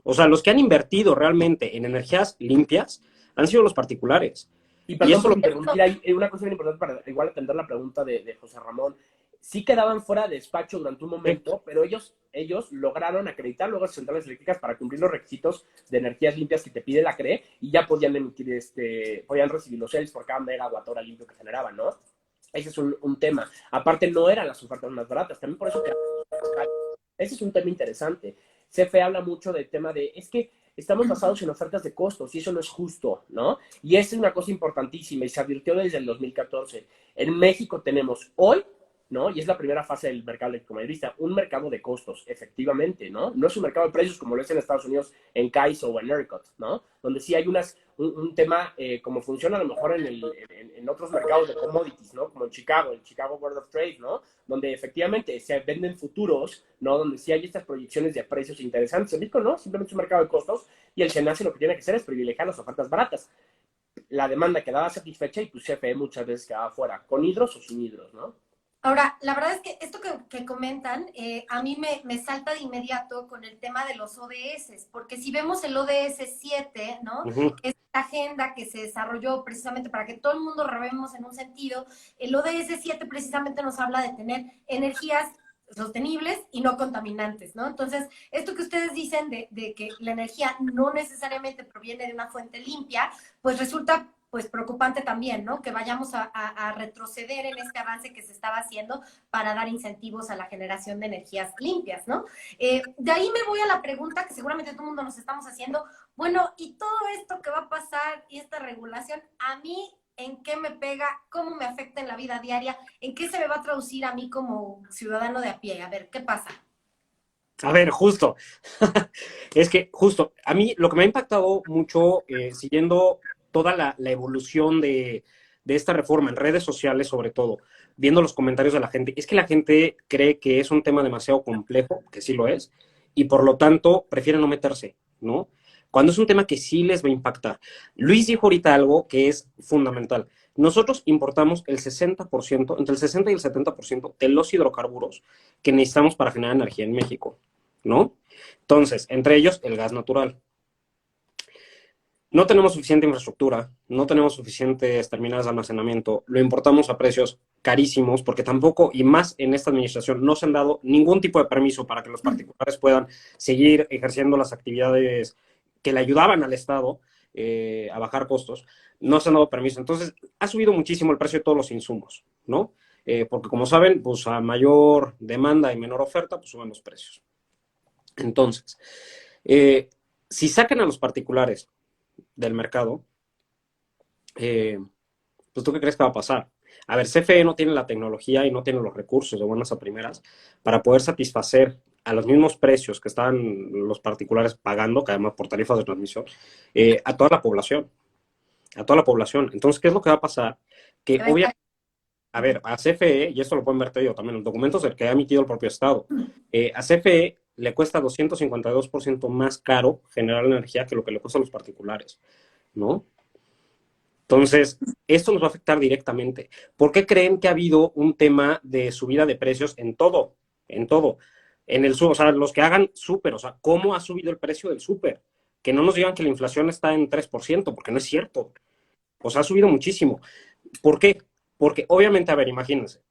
O sea, los que han invertido realmente en energías limpias han sido los particulares. Y perdón por interrumpir, hay una cosa bien importante para igual atender la pregunta de José Ramón. Sí quedaban fuera de despacho durante un momento, pero ellos lograron acreditar luego a las centrales eléctricas para cumplir los requisitos de energías limpias que te pide la CRE y ya podían emitir, podían recibir los CELS por cada megawatt hora limpio que generaban, ¿no? Ese es un tema. Aparte, no eran las ofertas más baratas, también por eso que ese es un tema interesante. CFE habla mucho del tema de, es que estamos basados en ofertas de costos y eso no es justo, ¿no? Y esa es una cosa importantísima y se advirtió desde el 2014. En México tenemos hoy, ¿no?, y es la primera fase del mercado eléctrico mayorista, un mercado de costos, efectivamente, ¿no? No es un mercado de precios como lo es en Estados Unidos, en CAISO o en ERCOT, ¿no? Donde sí hay un tema como funciona a lo mejor en otros mercados de commodities, ¿no? Como en Chicago, el Chicago Board of Trade, ¿no? Donde efectivamente se venden futuros, ¿no? Donde sí hay estas proyecciones de precios interesantes. En México, ¿no? Simplemente es un mercado de costos y el SENACE lo que tiene que hacer es privilegiar las ofertas baratas. La demanda quedaba satisfecha y tu CFE muchas veces quedaba fuera, con hidros o sin hidros, ¿no? Ahora, la verdad es que esto que comentan, a mí me salta de inmediato con el tema de los ODS, porque si vemos el ODS 7, ¿no? Uh-huh. Que es la agenda que se desarrolló precisamente para que todo el mundo rememos en un sentido, el ODS 7 precisamente nos habla de tener energías sostenibles y no contaminantes, ¿no? Entonces, esto que ustedes dicen de que la energía no necesariamente proviene de una fuente limpia, pues resulta pues preocupante también, ¿no? Que vayamos a retroceder en este avance que se estaba haciendo para dar incentivos a la generación de energías limpias, ¿no? De ahí me voy a la pregunta que seguramente todo el mundo nos estamos haciendo. Bueno, ¿y todo esto que va a pasar y esta regulación, a mí en qué me pega, cómo me afecta en la vida diaria, en qué se me va a traducir a mí como ciudadano de a pie? A ver, ¿qué pasa? A ver, justo. Es que justo, a mí lo que me ha impactado mucho, siguiendo toda la evolución de esta reforma en redes sociales, sobre todo, viendo los comentarios de la gente, es que la gente cree que es un tema demasiado complejo, que sí lo es, y por lo tanto prefiere no meterse, ¿no? Cuando es un tema que sí les va a impactar. Luis dijo ahorita algo que es fundamental. Nosotros importamos el 60%, entre el 60 y el 70% de los hidrocarburos que necesitamos para generar energía en México, ¿no? Entonces, entre ellos, el gas natural. No tenemos suficiente infraestructura, no tenemos suficientes terminales de almacenamiento, lo importamos a precios carísimos, porque tampoco, y más en esta administración, no se han dado ningún tipo de permiso para que los particulares puedan seguir ejerciendo las actividades que le ayudaban al Estado a bajar costos. No se han dado permiso. Entonces, ha subido muchísimo el precio de todos los insumos, ¿no? Porque como saben, pues a mayor demanda y menor oferta, pues suben los precios. Entonces, si sacan a los particulares del mercado, pues ¿tú qué crees que va a pasar? A ver, CFE no tiene la tecnología y no tiene los recursos de buenas a primeras para poder satisfacer a los mismos precios que están los particulares pagando, que además por tarifas de transmisión, a toda la población. A toda la población. Entonces, ¿qué es lo que va a pasar? Que obviamente, a ver, a CFE, y esto lo pueden ver yo también, los documentos del que ha emitido el propio Estado, a CFE le cuesta 252% más caro generar energía que lo que le cuesta a los particulares, ¿no? Entonces, esto nos va a afectar directamente. ¿Por qué creen que ha habido un tema de subida de precios en todo? En todo. En el o sea, los que hagan súper, o sea, ¿cómo ha subido el precio del súper? Que no nos digan que la inflación está en 3%, porque no es cierto. O sea, ha subido muchísimo. ¿Por qué? Porque obviamente, a ver, imagínense,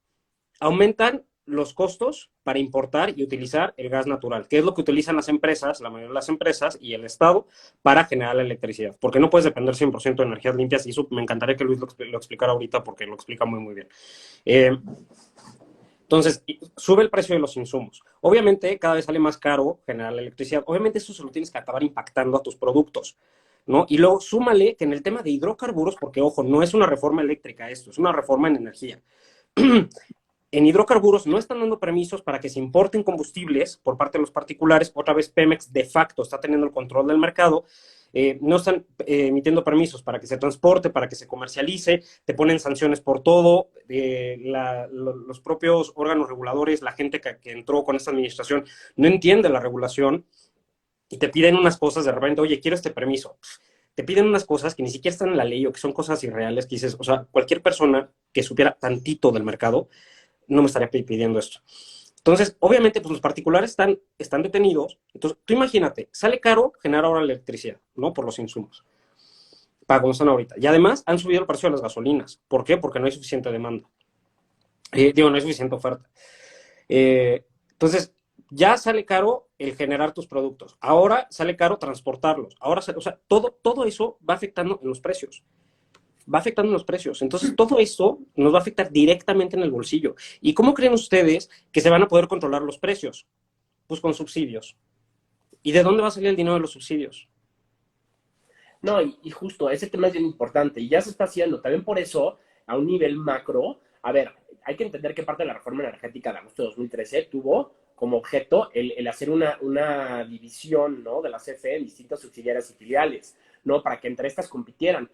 aumentan los costos para importar y utilizar el gas natural, que es lo que utilizan las empresas, la mayoría de las empresas y el Estado para generar la electricidad, porque no puedes depender 100% de energías limpias, y eso me encantaría que Luis lo explicara ahorita porque lo explica muy, muy bien. Entonces, sube el precio de los insumos. Obviamente, cada vez sale más caro generar la electricidad. Obviamente, eso se lo tienes que acabar impactando a tus productos, ¿no? Y luego súmale que en el tema de hidrocarburos, porque ojo, no es una reforma eléctrica esto, es una reforma en energía. En hidrocarburos no están dando permisos para que se importen combustibles por parte de los particulares. Otra vez Pemex de facto está teniendo el control del mercado. No están emitiendo permisos para que se transporte, para que se comercialice. Te ponen sanciones por todo. Los propios órganos reguladores, la gente que entró con esta administración, no entiende la regulación y te piden unas cosas de repente, oye, quiero este permiso. Te piden unas cosas que ni siquiera están en la ley o que son cosas irreales, que dices, o sea, cualquier persona que supiera tantito del mercado no me estaría pidiendo esto. Entonces, obviamente, pues los particulares están detenidos. Entonces, tú imagínate, sale caro generar ahora electricidad, ¿no? Por los insumos, para como están ahorita. Y además han subido el precio de las gasolinas. ¿Por qué? Porque no hay suficiente demanda. No hay suficiente oferta. Entonces, ya sale caro el generar tus productos. Ahora sale caro transportarlos. Ahora, o sea, todo eso va afectando en los precios. Va afectando los precios. Entonces, todo esto nos va a afectar directamente en el bolsillo. ¿Y cómo creen ustedes que se van a poder controlar los precios? Pues con subsidios. ¿Y de dónde va a salir el dinero de los subsidios? No, y justo, ese tema es bien importante y ya se está haciendo. También por eso, a un nivel macro, a ver, hay que entender que parte de la reforma energética de agosto de 2013 tuvo como objeto el hacer una división, ¿no?, de la CFE en distintas subsidiarias y filiales, ¿no?, para que entre estas compitieran.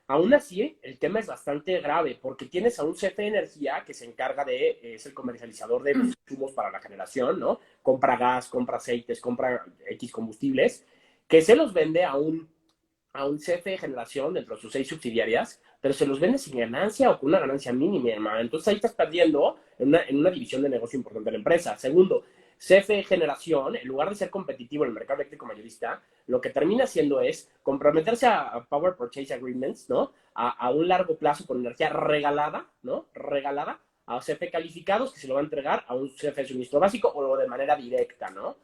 Aún así, el tema es bastante grave porque tienes a un CFE Energía que se encarga es el comercializador de los insumos para la generación, ¿no? Compra gas, compra aceites, compra X combustibles, que se los vende a un CFE Generación dentro de sus 6 subsidiarias, pero se los vende sin ganancia o con una ganancia mínima, hermano. Entonces ahí estás perdiendo en una división de negocio importante de la empresa. Segundo, CFE Generación, en lugar de ser competitivo en el mercado eléctrico mayorista, lo que termina haciendo es comprometerse a Power Purchase Agreements, ¿no? A un largo plazo con energía regalada, ¿no? Regalada a CFE calificados que se lo va a entregar a un CFE suministro básico o de manera directa, ¿no?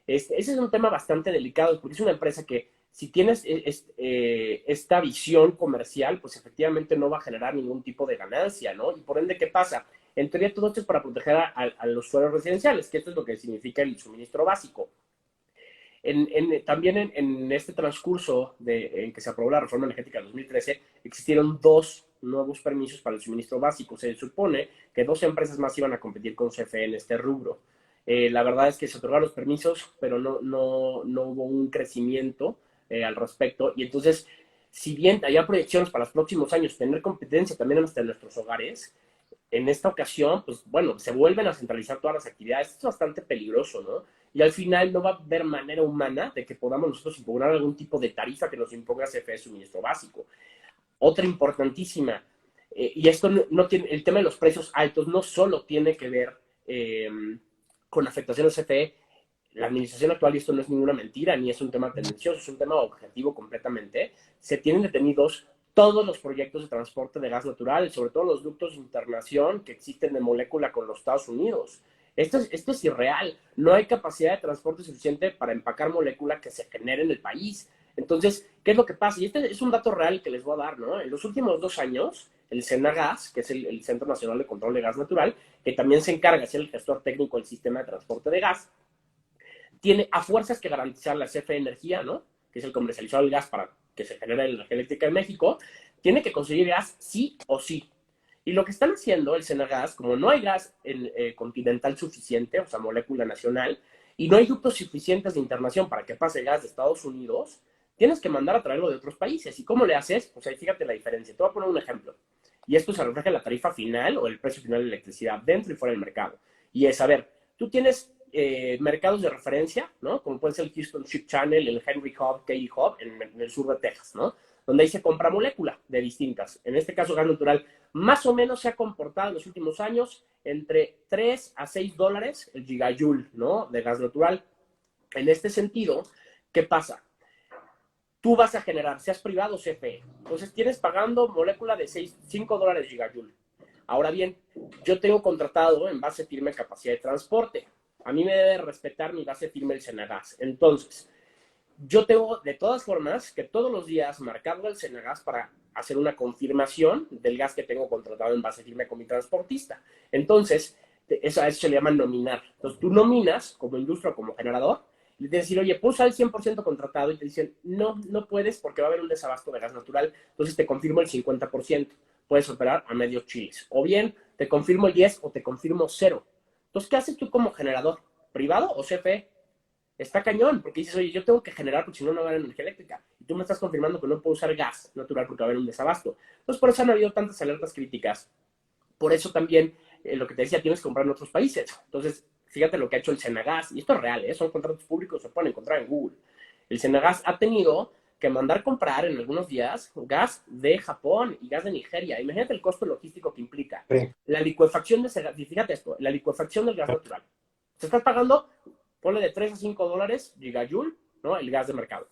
Ese es un tema bastante delicado porque es una empresa que si tienes esta visión comercial, pues efectivamente no va a generar ningún tipo de ganancia, ¿no? Y por ende, ¿qué pasa? En teoría todo esto es para proteger a los usuarios residenciales, que esto es lo que significa el suministro básico. También en este transcurso en que se aprobó la reforma energética en 2013, existieron 2 nuevos permisos para el suministro básico. Se supone que 2 empresas más iban a competir con CFE en este rubro. La verdad es que se otorgaron los permisos, pero no hubo un crecimiento al respecto. Y entonces, si bien había proyecciones para los próximos años tener competencia también hasta en nuestros hogares, en esta ocasión, pues bueno, se vuelven a centralizar todas las actividades. Esto es bastante peligroso, ¿no? Y al final no va a haber manera humana de que podamos nosotros impugnar algún tipo de tarifa que nos imponga CFE suministro básico. Otra importantísima, y esto no tiene, el tema de los precios altos no solo tiene que ver con afectaciones CFE. La administración actual, y esto no es ninguna mentira, ni es un tema tendencioso, es un tema objetivo completamente, se tienen detenidos todos los proyectos de transporte de gas natural, sobre todo los ductos de internación que existen de molécula con los Estados Unidos. Esto es irreal. No hay capacidad de transporte suficiente para empacar molécula que se genere en el país. Entonces, ¿qué es lo que pasa? Y este es un dato real que les voy a dar, ¿no? En los últimos 2 años, el Senagas, que es el Centro Nacional de Control de Gas Natural, que también se encarga de ser el gestor técnico del sistema de transporte de gas, tiene a fuerzas que garantizar la CFE Energía, ¿no? Que es el comercializador del gas para que se genere la energía eléctrica en México, tiene que conseguir gas sí o sí. Y lo que están haciendo el Senagas, como no hay gas continental suficiente, o sea, molécula nacional, y no hay ductos suficientes de internación para que pase gas de Estados Unidos, tienes que mandar a traerlo de otros países. ¿Y cómo le haces? Pues ahí fíjate la diferencia. Te voy a poner un ejemplo. Y esto se refleja en la tarifa final o el precio final de electricidad dentro y fuera del mercado. Y es, a ver, tú tienes mercados de referencia, ¿no? Como puede ser el Houston Ship Channel, el Henry Hub, Katy Hub, en el sur de Texas, ¿no? Donde ahí se compra molécula de distintas. En este caso, gas natural, más o menos se ha comportado en los últimos años entre 3 a 6 dólares el gigajoule, ¿no? De gas natural. En este sentido, ¿qué pasa? Tú vas a generar, seas privado o CFE. Entonces, tienes pagando molécula de 5 dólares gigajoule. Ahora bien, yo tengo contratado en base firme capacidad de transporte. A mí me debe respetar mi base firme el Senagas. Entonces, yo tengo de todas formas que todos los días marcarlo al Senagas para hacer una confirmación del gas que tengo contratado en base firme con mi transportista. Entonces, a eso se le llama nominar. Entonces, tú nominas como industria o como generador, y le tienes que decir, oye, ¿puedo usar el 100% contratado? Y te dicen, no, no puedes porque va a haber un desabasto de gas natural. Entonces, te confirmo el 50%. Puedes operar a medios chiles. O bien, te confirmo el 10 o te confirmo 0. Entonces, ¿qué haces tú como generador? ¿Privado o CFE? Está cañón, porque dices, oye, yo tengo que generar porque si no, no va a haber energía eléctrica. Y tú me estás confirmando que no puedo usar gas natural porque va a haber un desabasto. Entonces, por eso han habido tantas alertas críticas. Por eso también, lo que te decía, tienes que comprar en otros países. Entonces, fíjate lo que ha hecho el Senagas. Y esto es real, son contratos públicos, se pueden encontrar en Google. El Senagas ha tenido que mandar comprar en algunos días gas de Japón y gas de Nigeria. Imagínate el costo logístico que implica. Sí. La licuefacción de ese gas, fíjate esto, la licuefacción del gas natural. Se está pagando, ponle de 3 a 5 dólares gigajoule, ¿no? El gas de mercado.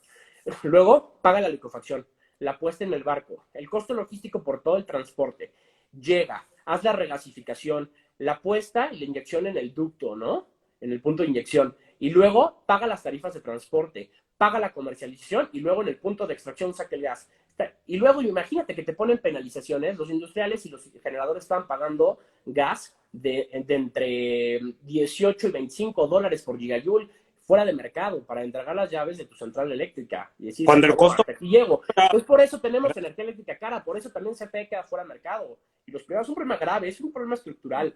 Luego, paga la licuefacción, la puesta en el barco, el costo logístico por todo el transporte. Llega, haz la regasificación, la puesta y la inyección en el ducto, ¿no? En el punto de inyección. Y luego, paga las tarifas de transporte, paga la comercialización y luego en el punto de extracción saca el gas. Y luego imagínate que te ponen penalizaciones, los industriales y los generadores están pagando gas de entre 18 y 25 dólares por gigajoule fuera de mercado para entregar las llaves de tu central eléctrica. Y decir, Cuando el costo... hasta aquí llego. Pues por eso tenemos energía eléctrica cara, por eso también CFE queda fuera de mercado. Y los privados es un problema grave, es un problema estructural.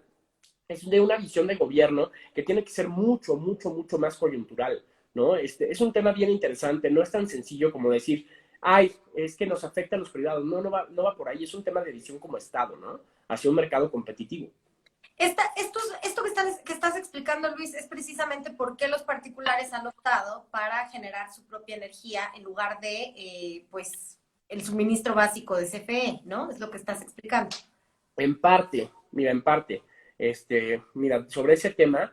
Es de una visión de gobierno que tiene que ser mucho, mucho, mucho más coyuntural, ¿no? Es un tema bien interesante, no es tan sencillo como decir, ay, es que nos afecta a los privados. No, no va por ahí, es un tema de visión como Estado, ¿no? Hacia un mercado competitivo. Esto que estás explicando, Luis, es precisamente por qué los particulares han optado para generar su propia energía en lugar de, pues, el suministro básico de CFE, ¿no? Es lo que estás explicando. En parte, mira, sobre ese tema,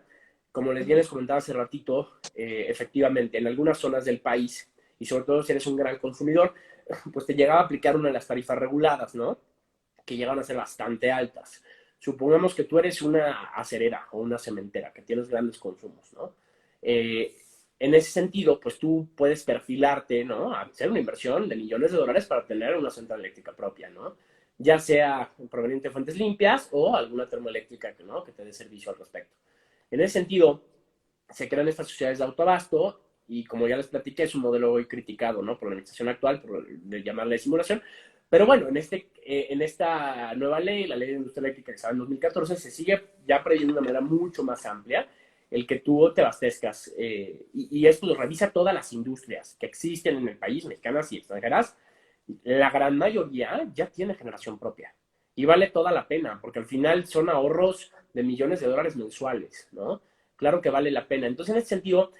como les comentaba hace ratito, efectivamente, en algunas zonas del país, y sobre todo si eres un gran consumidor, pues te llegaba a aplicar una de las tarifas reguladas, ¿no? Que llegan a ser bastante altas. Supongamos que tú eres una acerera o una cementera, que tienes grandes consumos, ¿no? en ese sentido, pues tú puedes perfilarte, ¿no? A hacer una inversión de millones de dólares para tener una central eléctrica propia, ¿no? Ya sea proveniente de fuentes limpias o alguna termoeléctrica, ¿no? Que te dé servicio al respecto. En ese sentido, se crean estas sociedades de autoabasto y como ya les platiqué, es un modelo hoy criticado, ¿no? Por la administración actual, de llamarle simulación. Pero bueno, en esta nueva ley, la ley de industria eléctrica que sale en 2014, se sigue ya previendo de una manera mucho más amplia el que tú te abastezcas. Y esto lo revisa todas las industrias que existen en el país, mexicanas y extranjeras. La gran mayoría ya tiene generación propia. Y vale toda la pena, porque al final son ahorros de millones de dólares mensuales, ¿no? Claro que vale la pena. Entonces, en ese sentido,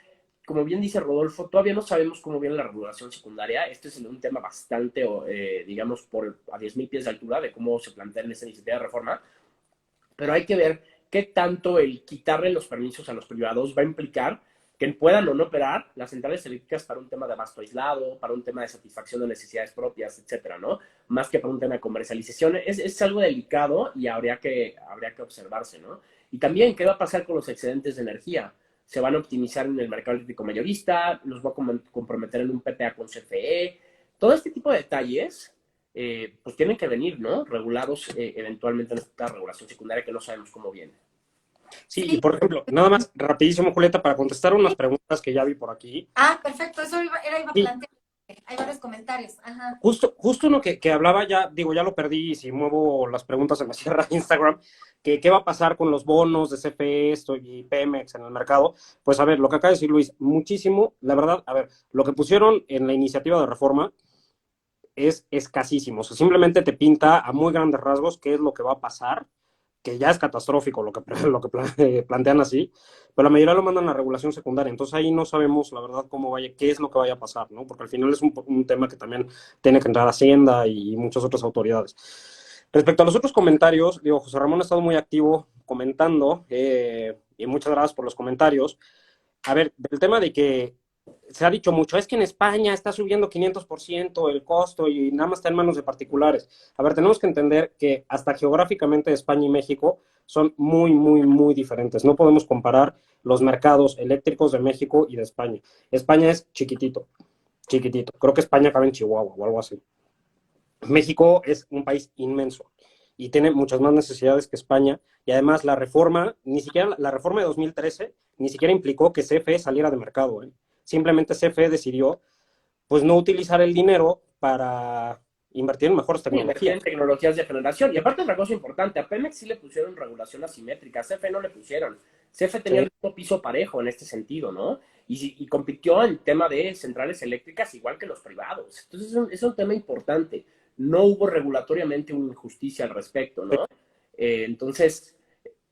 como bien dice Rodolfo, todavía no sabemos cómo viene la regulación secundaria. Este es un tema bastante, digamos, a 10,000 pies de altura de cómo se plantea en esta iniciativa de reforma. Pero hay que ver qué tanto el quitarle los permisos a los privados va a implicar que puedan o no operar las centrales eléctricas para un tema de abasto aislado, para un tema de satisfacción de necesidades propias, etcétera, ¿no? Más que para un tema de comercialización. Es algo delicado y habría que observarse, ¿no? Y también, ¿qué va a pasar con los excedentes de energía? ¿Se van a optimizar en el mercado eléctrico mayorista? ¿Los va a comprometer en un PPA con CFE? Todo este tipo de detalles pues tienen que venir, ¿no? Regulados eventualmente en esta regulación secundaria que no sabemos cómo viene. Sí, y Sí. por ejemplo, nada más rapidísimo, Julieta, para contestar unas preguntas que ya vi por aquí. Ah, perfecto, eso iba a Sí, plantear. Hay varios comentarios. Ajá. justo uno que hablaba ya, digo, ya lo perdí y si muevo las preguntas se me cierra Instagram, que qué va a pasar con los bonos de CFE esto y Pemex en el mercado. Pues a ver, lo que acaba de decir Luis, muchísimo, la verdad, a ver, lo que pusieron en la iniciativa de reforma es escasísimo, o sea, simplemente te pinta a muy grandes rasgos qué es lo que va a pasar, que ya es catastrófico lo que, lo que plantean así, pero la mayoría lo mandan a regulación secundaria, entonces ahí no sabemos la verdad cómo vaya, qué es lo que vaya a pasar, ¿no? Porque al final es un tema que también tiene que entrar Hacienda y muchas otras autoridades. Respecto a los otros comentarios, digo, José Ramón ha estado muy activo comentando, y muchas gracias por los comentarios. A ver, del tema de que se ha dicho mucho, es que en España está subiendo 500% el costo y nada más está en manos de particulares. A ver, tenemos que entender que hasta geográficamente España y México son muy, muy, muy diferentes. No podemos comparar los mercados eléctricos de México y de España. España es chiquitito, chiquitito. Creo que España cabe en Chihuahua o algo así. México es un país inmenso y tiene muchas más necesidades que España. Y además la reforma, ni siquiera la reforma de 2013, ni siquiera implicó que CFE saliera de mercado. Simplemente CFE decidió pues no utilizar el dinero para invertir en mejores Invertir en tecnologías. tecnologías de generación. Y aparte otra cosa importante, a Pemex sí le pusieron regulación asimétrica, a CFE no le pusieron. CFE tenía Sí. el mismo piso parejo en este sentido, ¿no? Y compitió en tema de centrales eléctricas igual que los privados. Entonces es un tema importante. No hubo regulatoriamente una injusticia al respecto, ¿no? Entonces,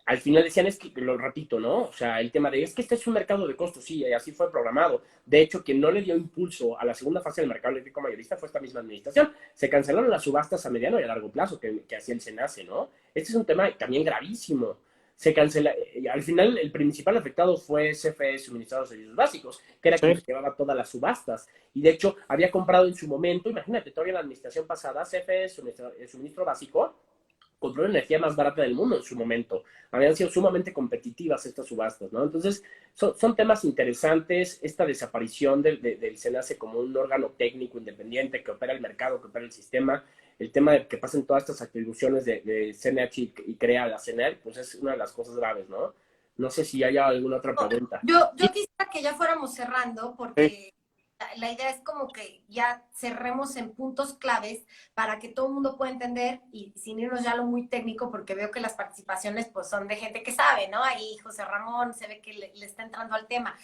al final decían, es que, lo repito, ¿no? O sea, el tema de, es que este es un mercado de costos, sí, así fue programado. De hecho, quien no le dio impulso a la segunda fase del mercado eléctrico mayorista fue esta misma administración. Se cancelaron las subastas a mediano y a largo plazo que hacía el SENACE, ¿no? Este es un tema también gravísimo. Se cancela, al final el principal afectado fue CFE Suministrador de Servicios Básicos, que era quien Sí. llevaba todas las subastas. Y de hecho, había comprado en su momento, imagínate, todavía en la administración pasada, CFE Suministro Básico, compró la energía más barata del mundo en su momento. Habían sido sumamente competitivas estas subastas, ¿no? Entonces, son temas interesantes. Esta desaparición del SENACE como un órgano técnico independiente que opera el mercado, que opera el sistema, el tema de que pasen todas estas atribuciones de CNH y crea la CENER, pues es una de las cosas graves, ¿no? No sé si hay alguna otra pregunta. Yo quisiera que ya fuéramos cerrando Sí. porque la idea es como que ya cerremos en puntos claves para que todo el mundo pueda entender y sin irnos ya a lo muy técnico porque veo que las participaciones pues son de gente que sabe, ¿no? Ahí José Ramón se ve que le está entrando al tema.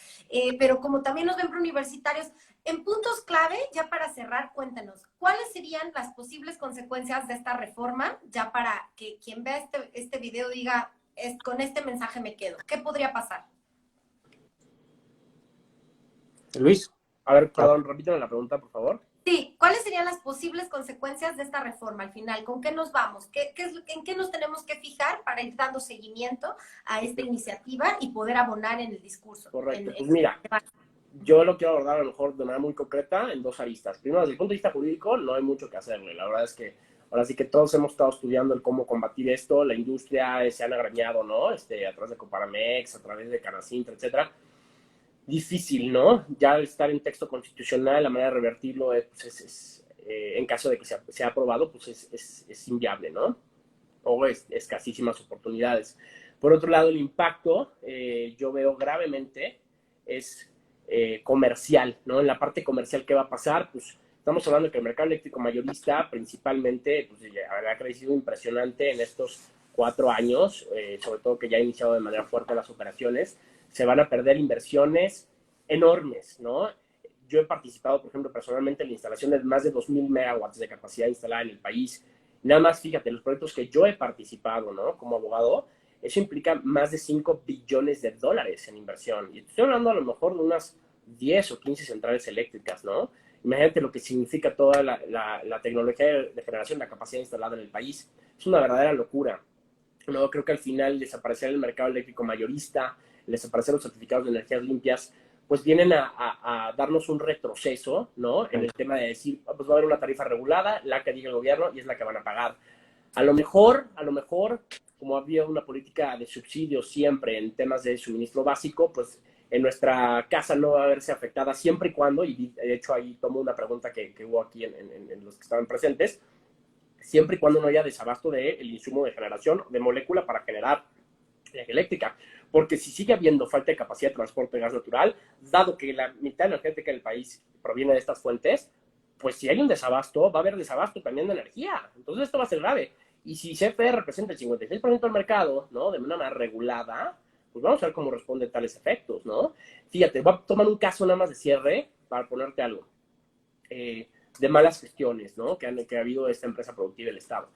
Pero como también nos ven preuniversitarios, en puntos clave, ya para cerrar, cuéntanos, ¿cuáles serían las posibles consecuencias de esta reforma? Ya para que quien vea este video diga, con este mensaje me quedo. ¿Qué podría pasar? Luis. A ver, perdón, repítame la pregunta, por favor. Sí, ¿cuáles serían las posibles consecuencias de esta reforma al final? ¿Con qué nos vamos? ¿En qué nos tenemos que fijar para ir dando seguimiento a esta iniciativa y poder abonar en el discurso? Correcto. Pues mira, yo lo quiero abordar a lo mejor de manera muy concreta en dos aristas. Primero, desde el punto de vista jurídico, no hay mucho que hacerle. La verdad es que ahora sí que todos hemos estado estudiando el cómo combatir esto. La industria se han agrañado, ¿no? A través de Coparamex, a través de Canacintra, etcétera. difícil, ¿no? Ya al estar en texto constitucional, la manera de revertirlo pues en caso de que sea aprobado, pues es inviable, ¿no? O escasísimas oportunidades. Por otro lado, el impacto, yo veo gravemente, es comercial, ¿no? En la parte comercial, ¿qué va a pasar? Pues estamos hablando de que el mercado eléctrico mayorista principalmente pues, ha crecido impresionante en estos 4 años, sobre todo que ya ha iniciado de manera fuerte las operaciones. Se van a perder inversiones enormes, ¿no? Yo he participado, por ejemplo, personalmente en la instalación de más de 2.000 megawatts de capacidad instalada en el país. Nada más, fíjate, los proyectos que yo he participado, ¿no? Como abogado, eso implica más de 5 billones de dólares en inversión. Y estoy hablando a lo mejor de unas 10 o 15 centrales eléctricas, ¿no? Imagínate lo que significa toda la tecnología de generación, la capacidad instalada en el país. Es una verdadera locura. No, creo que al final desaparecer el mercado eléctrico mayorista, desaparecer los certificados de energías limpias, pues vienen a darnos un retroceso, ¿no? En el tema de decir, pues va a haber una tarifa regulada, la que diga el gobierno y es la que van a pagar. A lo mejor, como había una política de subsidio siempre en temas de suministro básico, pues en nuestra casa no va a verse afectada siempre y cuando, y de hecho ahí tomo una pregunta que hubo aquí en los que estaban presentes, siempre y cuando no haya desabasto del insumo de generación de molécula para generar energía eléctrica. Porque si sigue habiendo falta de capacidad de transporte de gas natural, dado que la mitad energética del país proviene de estas fuentes, pues si hay un desabasto, va a haber desabasto también de energía. Entonces esto va a ser grave. Y si CFE representa el 56% del mercado, ¿no? De una manera regulada, pues vamos a ver cómo responde a tales efectos, ¿no? Fíjate, voy a tomar un caso nada más de cierre para ponerte algo. De malas gestiones, ¿no? Que ha habido esta empresa productiva del Estado.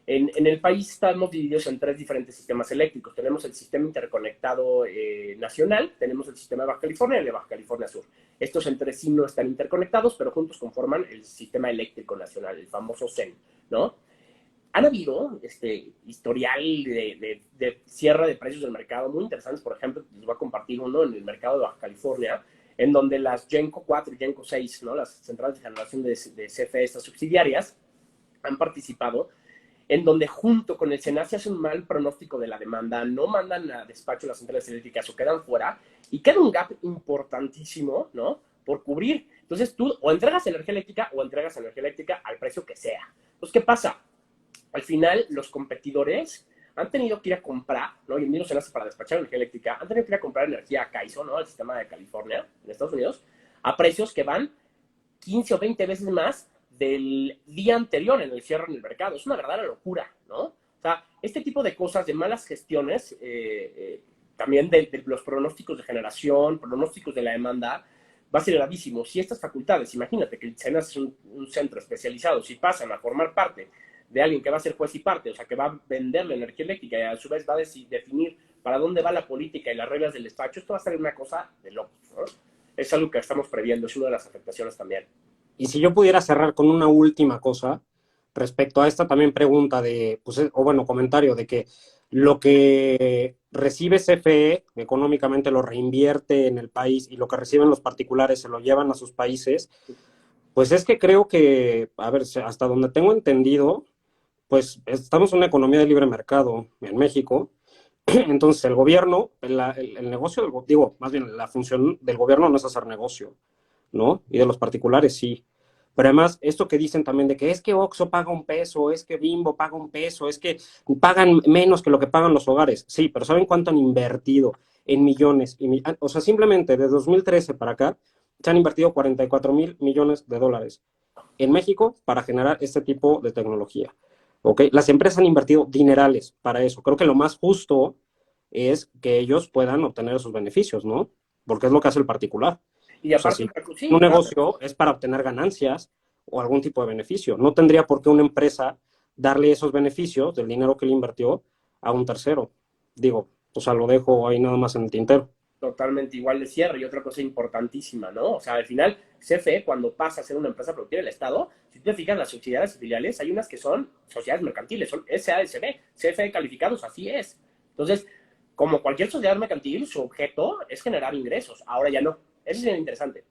En el país estamos divididos en 3 diferentes sistemas eléctricos. Tenemos el sistema interconectado nacional, tenemos el sistema de Baja California y el de Baja California Sur. Estos entre sí no están interconectados, pero juntos conforman el sistema eléctrico nacional, el famoso CEN, ¿no? Han habido historial de cierre de precios del mercado muy interesantes. Por ejemplo, les voy a compartir uno en el mercado de Baja California, en donde las Genco 4 y Genco 6, ¿no? Las centrales de generación de CFE, estas subsidiarias, han participado, en donde junto con el SENACE hace un mal pronóstico de la demanda, no mandan a despacho las centrales eléctricas o quedan fuera, y queda un gap importantísimo, ¿no? Por cubrir. Entonces tú o entregas energía eléctrica o entregas energía eléctrica al precio que sea. Entonces, ¿qué pasa? Al final, los competidores han tenido que ir a comprar, ¿no? Y el mismo SENACE para despachar energía eléctrica, han tenido que ir a comprar energía a CAISO, ¿no? Al sistema de California, en Estados Unidos, a precios que van 15 o 20 veces más del día anterior en el cierre en el mercado. Es una verdadera locura, ¿no? O sea, este tipo de cosas, de malas gestiones, también de los pronósticos de generación, pronósticos de la demanda, va a ser gravísimo. Si estas facultades, imagínate que el SENACE es un centro especializado, si pasan a formar parte de alguien que va a ser juez y parte, o sea, que va a vender la energía eléctrica y a su vez va a definir para dónde va la política y las reglas del despacho, esto va a ser una cosa de locos, ¿no? Es algo que estamos previendo, es una de las afectaciones también. Y si yo pudiera cerrar con una última cosa respecto a esta también pregunta pues, o bueno, comentario de que lo que recibe CFE económicamente lo reinvierte en el país y lo que reciben los particulares se lo llevan a sus países, pues es que creo que, a ver, hasta donde tengo entendido, pues estamos en una economía de libre mercado en México. Entonces el gobierno, el negocio, digo, más bien la función del gobierno no es hacer negocio, ¿no? Y de los particulares sí. Pero además, esto que dicen también de que es que Oxxo paga $1, es que Bimbo paga $1, es que pagan menos que lo que pagan los hogares. Sí, pero ¿saben cuánto han invertido en millones? O sea, simplemente de 2013 para acá se han invertido 44,000 millones de dólares en México para generar este tipo de tecnología. ¿Ok? Las empresas han invertido dinerales para eso. Creo que lo más justo es que ellos puedan obtener esos beneficios, ¿no? Porque es lo que hace el particular. Y aparte, O sea, si sí, un claro, negocio es para obtener ganancias o algún tipo de beneficio. No tendría por qué una empresa darle esos beneficios del dinero que le invirtió a un tercero. Digo, o sea, lo dejo ahí nada más en el tintero. totalmente igual de cierre. Y otra cosa importantísima, ¿no? O sea, al final, CFE, cuando pasa a ser una empresa productiva del Estado, si tú te fijas, las sociedades y filiales, hay unas que son sociedades mercantiles, son SASB, CFE calificados, así es. Entonces, como cualquier sociedad mercantil, su objeto es generar ingresos. Ahora ya no. Eso es interesante.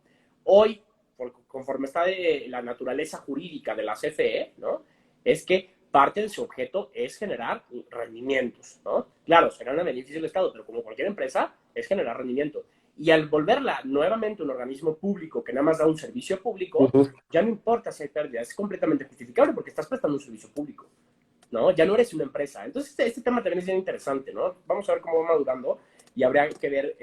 Hoy, conforme está de la naturaleza jurídica de la CFE, ¿no? Es que parte de su objeto es generar rendimientos, ¿no? Claro, será un beneficio del Estado, pero como cualquier empresa, es generar rendimiento. Y al volverla nuevamente un organismo público que nada más da un servicio público, ya no importa si hay pérdidas, es completamente justificable porque estás prestando un servicio público, ¿no? Ya no eres una empresa. Entonces, este tema también es bien interesante, ¿no? Vamos a ver cómo va madurando y habría que ver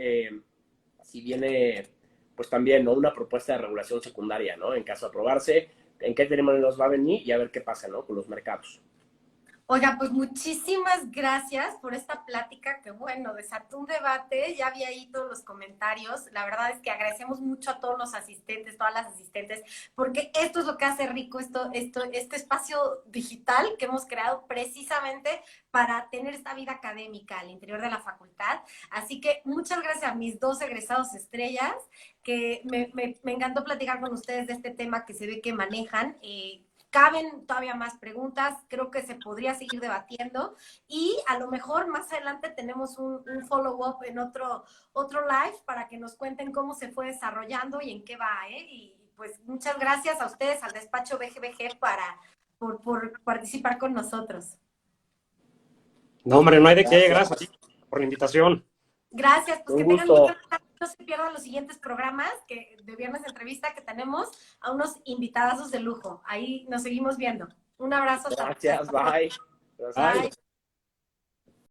si viene, pues también, ¿no? Una propuesta de regulación secundaria, ¿no? En caso de aprobarse, en qué términos va a venir y a ver qué pasa, ¿no? Con los mercados. Oiga, pues muchísimas gracias por esta plática que, bueno, desató un debate, ya vi ahí todos los comentarios, la verdad es que agradecemos mucho a todos los asistentes, todas las asistentes, porque esto es lo que hace rico este espacio digital que hemos creado precisamente para tener esta vida académica al interior de la facultad. Así que muchas gracias a mis 2 egresados estrellas, que me encantó platicar con ustedes de este tema que se ve que manejan. Caben todavía más preguntas, creo que se podría seguir debatiendo y a lo mejor más adelante tenemos un follow-up en otro live para que nos cuenten cómo se fue desarrollando y en qué va, ¿eh? Y pues muchas gracias a ustedes, al despacho BGBG por participar con nosotros. No, hombre, no hay de qué, gracias por la invitación. Gracias, pues Un que gusto. tengan mucho, no se pierdan los siguientes programas de Viernes de Entrevista que tenemos a unos invitadazos de lujo. Ahí nos seguimos viendo. Un abrazo. Gracias, bye. Gracias. Bye.